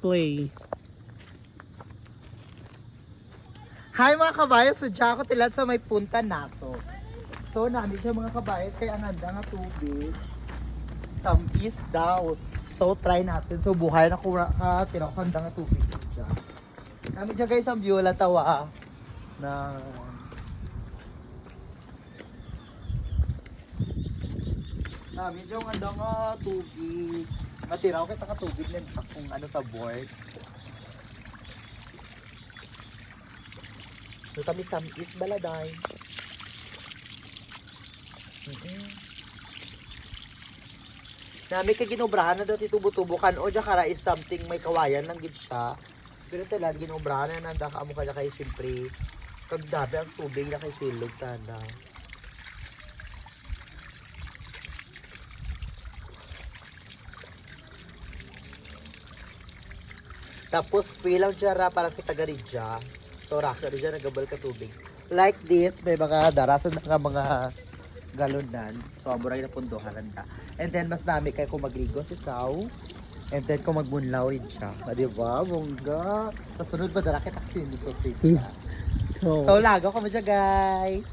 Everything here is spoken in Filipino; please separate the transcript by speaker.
Speaker 1: Play.
Speaker 2: Hi mga kabayan, sadya ko tila sa may punta naso. So namin siya mga kabayan, kaya ang handa nga tubig. Tampis daw. So try natin. So buhay na kung tinakanda nga tubig siya. Namin siya guys ang viola tawa na namin siya ang handa nga tubig. Matiraw kita ka tubig na kung ano sa board. So kami sampis baladay. Nami kay ginobrahan na daw titubo-tubukan o jakara is something may kawayan lang gid siya. Pero talag ginobrahan na nanda ka mo kaya kay siyempre kagdabi ang tubig na kay silog tanda. Tapos pilang jara para sa tagaridya. So raka rin dyan nagabal ka tubig. Like this, may mga darasan na mga galonan. So amuray na pundohan nanda. And then mas nami kayo kung magligo si Chow. And then kung magbunlaw rin siya. Diba? Bongga. Sa sunod ba dara kita kasi siya. So lagaw ka mo siya guys.